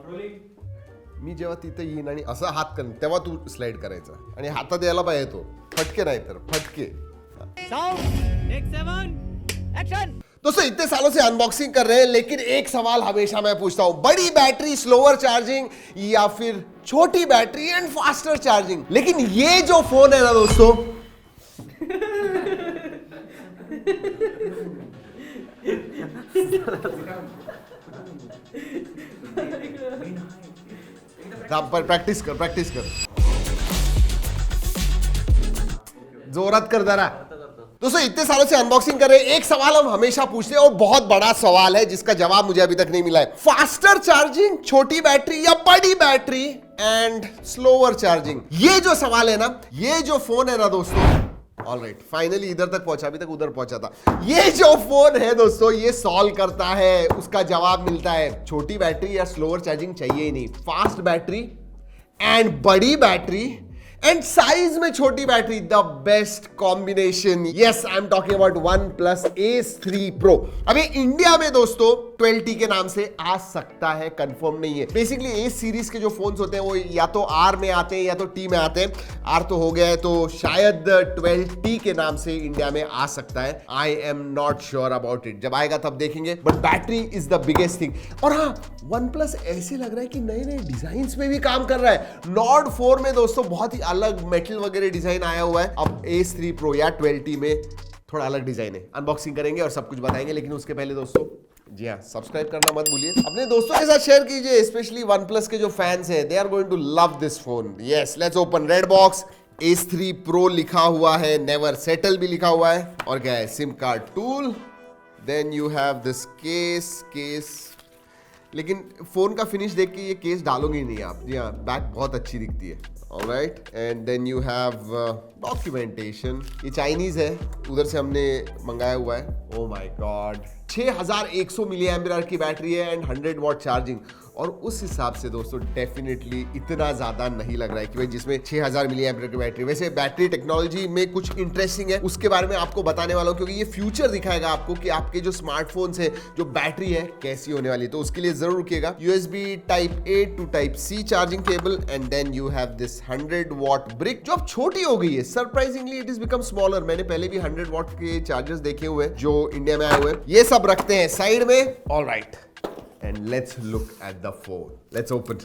मी जेव्हा तिथे येईन आणि असा हात कर तेव्हा तू स्लाइड करायचा आणि हातात यायला पाहिजे तो फटके नाही तर फटके. दोस्तों इतने सालों से अनबॉक्सिंग कर रहे हैं लेकिन एक सवाल हमेशा मैं पूछता हूं, बड़ी बैटरी स्लोअर चार्जिंग या फिर छोटी बैटरी एंड फास्टर चार्जिंग. लेकिन ये जो फोन है ना दोस्तों प्रैक्टिस कर जोरात कर जरा. दोस्तों इतने सालों से अनबॉक्सिंग कर रहे हैं, एक सवाल हम हमेशा पूछते हैं और बहुत बड़ा सवाल है जिसका जवाब मुझे अभी तक नहीं मिला है. फास्टर चार्जिंग, छोटी बैटरी या बड़ी बैटरी एंड स्लोअर चार्जिंग. ये जो सवाल है ना, ये जो फोन है ना दोस्तों, ऑलराइट फाइनली इधर तक पहुंचा, अभी तक उधर पहुंचा था. ये जो फोन है दोस्तों ये सॉल्व करता है, उसका जवाब मिलता है. छोटी बैटरी या स्लोअर चार्जिंग चाहिए ही नहीं, फास्ट बैटरी एंड बड़ी बैटरी एंड साइज में छोटी battery, the best combination. Yes I am talking about OnePlus Ace 3 Pro. अभी इंडिया में दोस्तों 12T के नाम से आ सकता है, कंफर्म नहीं है. बेसिकली Ace सीरीज के जो फोन्स होते हैं वो या तो R में आते हैं या तो T में आते हैं. R तो हो गया है, तो शायद 12T के नाम से इंडिया में आ सकता है. आई am not sure about it, जब आएगा तब देखेंगे. But battery is the biggest thing. और हाँ, OnePlus ऐसे लग रहा है कि नए नए डिजाइन में भी काम कर रहा है. Nord 4 में दोस्तों बहुत ही अलग मेटल वगैरह डिजाइन आया हुआ है. अब Ace 3 Pro या 12T में थोड़ा अलग डिजाइन है. अनबॉक्सिंग करेंगे और सब कुछ बताएंगे, लेकिन उसके पहले दोस्तों जी हाँ सब्सक्राइब करना मत भूलिए. अपने दोस्तों के साथ शेयर कीजिए, स्पेशली OnePlus के जो फैंस हैं, they are going to love this phone. Yes let's open. Red box, Ace 3 Pro लिखा हुआ है, नेवर सेटल भी लिखा हुआ है, और क्या है, sim card tool. Then you have this case. लेकिन फोन का फिनिश देख के ये केस डालोगे ही नहीं आप. जी हाँ, बैक बहुत अच्छी दिखती है. Alright, and then you have documentation. ये चाइनीज है, उधर से हमने मंगाया हुआ है. Oh my god, 6100 milliampere की बैटरी है एंड 100 वॉट चार्जिंग. और उस हिसाब से दोस्तों डेफिनेटली इतना ज्यादा नहीं लग रहा है कि भाई जिसमें 6000 मिली एम्पियर की बैटरी. वैसे बैटरी टेक्नोलॉजी में कुछ इंटरेस्टिंग है, उसके बारे में आपको बताने वाला हूं, क्योंकि ये फ्यूचर दिखाएगा आपको कि आपके जो स्मार्टफोन्स है जो बैटरी है कैसी होने वाली. तो उसके लिए जरूर रुकिएगा. USB Type-A to Type-C charging cable, and then you have this 100 watt brick जो अब छोटी हो गई है. Surprisingly it is become smaller. मैंने पहले भी 100 वॉट के चार्जर्स देखे हुए हैं जो इंडिया में आए हुए हैं. ये सब रखते हैं साइड में. Alright, and let's look at the phone. Let's open.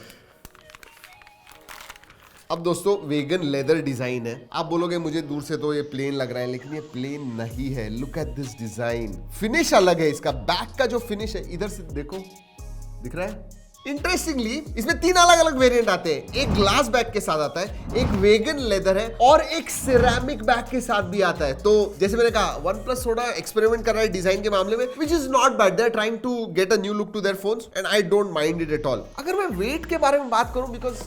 अब दोस्तों वेगन लेदर डिजाइन है. आप बोलोगे मुझे दूर से तो ये प्लेन लग रहा है, लेकिन ये प्लेन नहीं है. Look at this design. Finish अलग है इसका. बैक का जो फिनिश है, इधर से देखो, दिख रहा है. इंटरेस्टिंगली इसमें 3 अलग अलग वेरिएंट आते हैं. एक ग्लास बैग के साथ आता है, एक वेगन लेदर है, और एक सिरेमिक बैग के साथ भी आता है. तो जैसे मैंने कहा, OnePlus थोड़ा एक्सपेरिमेंट कर रहा है डिजाइन के मामले में, which is not bad. They are trying to get a new look to their phones and I don't mind it at all. अगर मैं वेट के बारे में बात करूं, because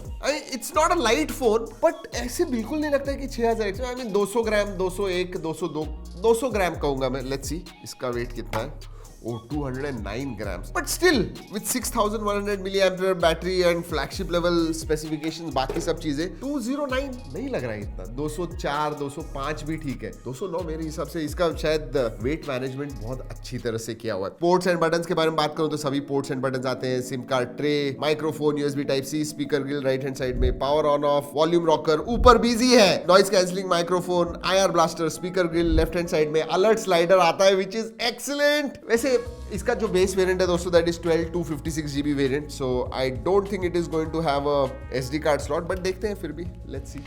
it's not a light phone, but ऐसे बिल्कुल नहीं लगता है कि 6100. I mean 200 ग्राम, 201, 202, 200 ग्राम कहूंगा मैं. लेट्स सी इसका वेट कितना है. 209 grams. But still, with 6100 milliampere battery and flagship level specifications, बाकी सब चीजें, 209 नहीं लग रहा है इतना. 204, 205 भी ठीक है. 209 मेरे हिसाब से इसका शायद वेट मैनेजमेंट बहुत अच्छी तरह से किया हुआ है. पोर्ट्स एंड बटन्स के बारे में बात करूं तो सभी पोर्ट्स एंड बटन्स आते हैं. SIM card tray, microphone, USB Type-C, speaker grille right hand side में, power on off, volume rocker ऊपर बिजी है, noise cancelling microphone, IR blaster, speaker grille left hand side में, अलर्ट स्लाइडर आता है which is excellent. वैसे इसका जो बेस वेरिएंट है दोस्तों, that is 12/256 GB variant. So I don't think it is going to have a SD card slot, but देखते हैं. फिर भी लेट्स सी.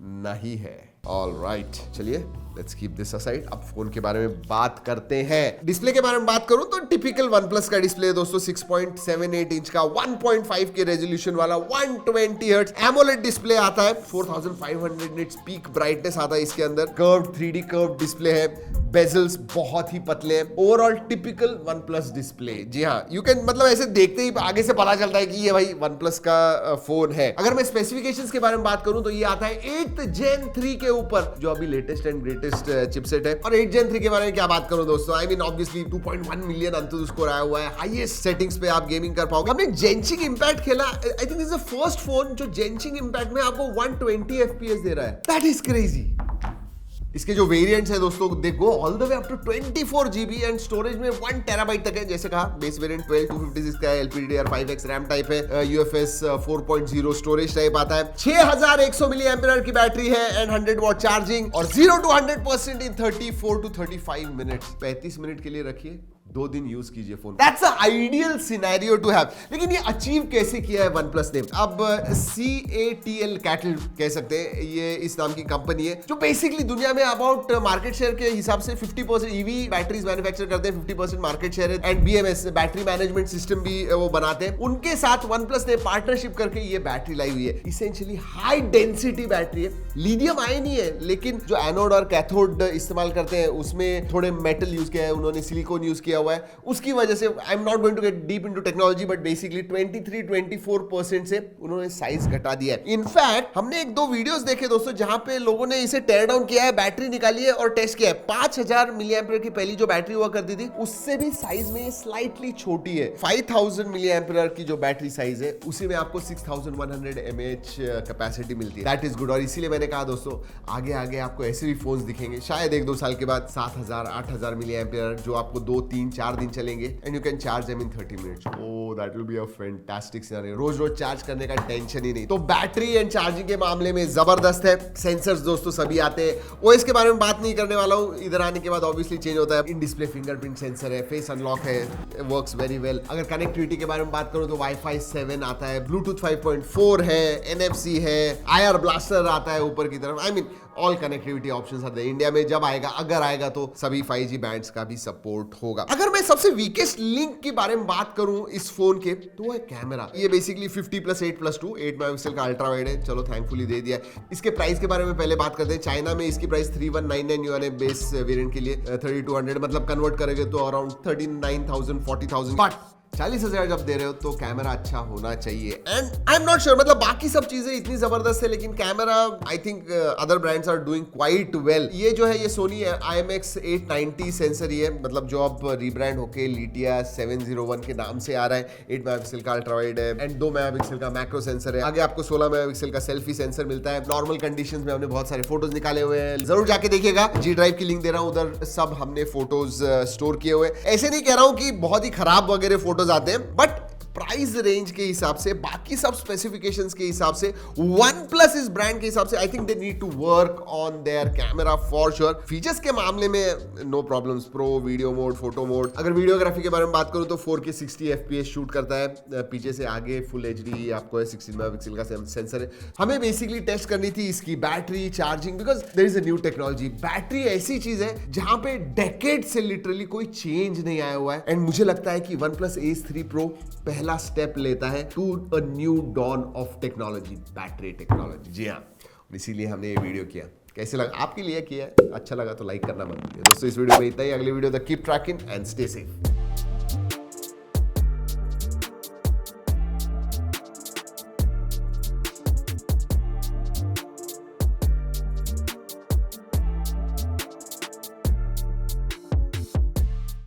नहीं है. ऑलराइट, चलिए लेट्स कीप दिस असाइड. अब फोन के बारे में बात करते हैं. डिस्प्ले के बारे में बात करूं तो टिपिकल OnePlus का डिस्प्ले है दोस्तों. 6.78 इंच का 1.5 के रेजोल्यूशन वाला 120 हर्ट्ज एमोलेड डिस्प्ले आता है. 4500 निट्स पीक ब्राइटनेस आता है इसके अंदर. कर्व्ड 3D कर्व्ड डिस्प्ले है. बेजल्स बहुत ही पतले हैं. Overall typical OnePlus display. जी हाँ, यू कैन, मतलब ऐसे देखते ही आगे से पता चलता है कि ये भाई OnePlus का फोन है. अगर मैं स्पेसिफिकेशंस के बारे में बात करूं तो ये आता है 8th Gen 3 के ऊपर, जो अभी लेटेस्ट एंड ग्रेटेस्ट चिपसेट है. और 8 Gen 3 के बारे में क्या बात करूं दोस्तों, I mean obviously 2.1 million अंतुदु score आया हुआ है. हाईएस्ट सेटिंग्स पे आप गेमिंग कर पाओगे. हमने जेंचिंग इंपैक्ट खेला. I think this is the first phone जो जेंचिंग इंपैक्ट में आपको 120 FPS दे रहा है. That is crazy. इसके जो वेरिएंट्स है दोस्तों, they go all the way up to 24 GB and storage में 1 TB तक है। जैसे कहा बेस वेरिएंट 12 256 का है, LPDDR5X रैम टाइप है, UFS 4.0 स्टोरेज टाइप आता है, 6100 mAh की बैटरी है एंड 100 वॉट चार्जिंग, और 0 to 100% in 34 to 35 minutes. 35 minute के लिए रखिए, 2 दिन यूज कीजिए phone. That's a ideal scenario to have. लेकिन ये अचीव कैसे किया है OnePlus ने? अब CATL कह सकते हैं, ये इस नाम की कंपनी है जो बेसिकली दुनिया में अबाउट मार्केट शेयर के हिसाब से 50% ईवी बैटरीज मैन्युफैक्चर करते हैं, 50% मार्केट शेयर है, and BMS battery management system भी वो बनाते हैं। उनके साथ OnePlus ने पार्टनरशिप करके ये बैटरी लाई हुई है। इसेंशियली हाई डेंसिटी बैटरी है, लिथियम आयन ही है, लेकिन जो एनोड और कैथोड इस्तेमाल करते हैं उसमें थोड़े मेटल यूज किया है, उन्होंने सिलिकॉन यूज किया हुआ है। उसकी वजह से I am not going to get deep into technology, but basically 23-24% से उन्होंने साइज घटा दिया है। इनफैक्ट हमने 1-2 वीडियोस देखे दोस्तों जहां पे लोगों ने इसे टेयर डाउन किया है, बैटरी निकाली है और टेस्ट किया है। 5000 mAh की पहली जो बैटरी हुआ करती थी उससे भी साइज में स्लाइटली छोटी है। 5000 mAh की जो बैटरी साइज है उसी में आपको 6100 mAh कैपेसिटी मिलती है। That is good. और इसीलिए मैंने कहा दोस्तों आगे आगे आपको ऐसे भी फोन्स दिखेंगे शायद 1-2 साल के बाद 7000-8000 mAh जो आपको 2-3-4 दिन चलेंगे and you can charge them in 30 minutes. Oh that will be a fantastic scenario. रोज चार्ज करने का टेंशन ही नहीं। तो बैटरी एंड चार्जिंग के मामले में जबरदस्त है। सेंसर्स दोस्तों सभी आते हैं। ओएस के बारे में बात नहीं करने वाला हूं, इधर आने के बाद ऑब्वियसली चेंज होता है। इन डिस्प्ले फिंगरप्रिंट सेंसर है, फेस अनलॉक है, वर्क्स वेरी वेल। अगर कनेक्टिविटी के बारे में बात करूं तो वाईफाई 7 आता है, ब्लूटूथ 5.4 है, NFC है, IR ब्लास्टर आता है ऊपर की तरफ। I mean all connectivity options आते हैं। इंडिया में जब आएगा, अगर आएगा तो सभी 5G बैंड्स का भी सपोर्ट होगा। अगर मैं सबसे वीकेस्ट लिंक के बारे में बात करूं इस फोन के, तो वो है कैमरा। ये बेसिकली 50+8+2 8 मेगापिक्सल का अल्ट्रा वाइड है। चलो थैंकफुली दे दिया। इसके प्राइस के बारे में पहले बात करते हैं। चाइना में इसकी प्राइस 3199 युआन है बेस वेरिएंट के लिए, 3200 मतलब कन्वर्ट करेंगे तो अराउंड 39,000 40,000। बट 40,000 जब दे रहे हो तो कैमरा अच्छा होना चाहिए। And I am not sure, मतलब बाकी सब चीजें इतनी जबरदस्त है लेकिन camera I think other brands are doing quite well. ये जो है ये सोनी IMX890 सेंसर ही है, मतलब जो अब रीब्रांड होके लिटिया 701 के नाम से आ रहा है। 8 मेगापिक्सल का अल्ट्रा वाइड है एंड 2 मेगापिक्सल का मैक्रो सेंसर है। आगे आपको 16 मेगापिक्सल का सेल्फी सेंसर मिलता है। नॉर्मल कंडीशंस में हमने बहुत सारे फोटोज निकाले हुए हैं, जरूर जाके देखिएगा। G ड्राइव की लिंक दे रहा हूं, उधर सब हमने फोटोज स्टोर किए हुए। ऐसे नहीं कह रहा हूं कि बहुत ही खराब वगैरह फोटोज आते हैं, बट प्राइस रेंज के हिसाब से, बाकी सब स्पेसिफिकेशंस के हिसाब से, OnePlus इस ब्रांड के हिसाब से I think they need to work on their camera for sure. Features के मामले में no problems, pro, video mode, photo mode. अगर वीडियोग्राफी के बारे में बात करूं तो 4K 60 FPS शूट करता है। पीछे से आगे फुल HD आपको है, 16 मेगापिक्सल का सेंसर है। हमें बेसिकली टेस्ट करनी थी इसकी battery charging, because there is a new technology. Battery ऐसी चीज है जहां पे डेकेड से लिटरली कोई चेंज नहीं आया हुआ है एंड मुझे लगता है कि OnePlus Ace 3 Pro पहला स्टेप लेता है to a new dawn of technology, battery technology. जी हाँ, इसीलिए हमने ये वीडियो किया। कैसे लगा आपके लिए किया है? अच्छा लगा तो लाइक करना मत भूलिए दोस्तों। इस वीडियो में इतना ही। अगले वीडियो तक keep trekking and stay safe.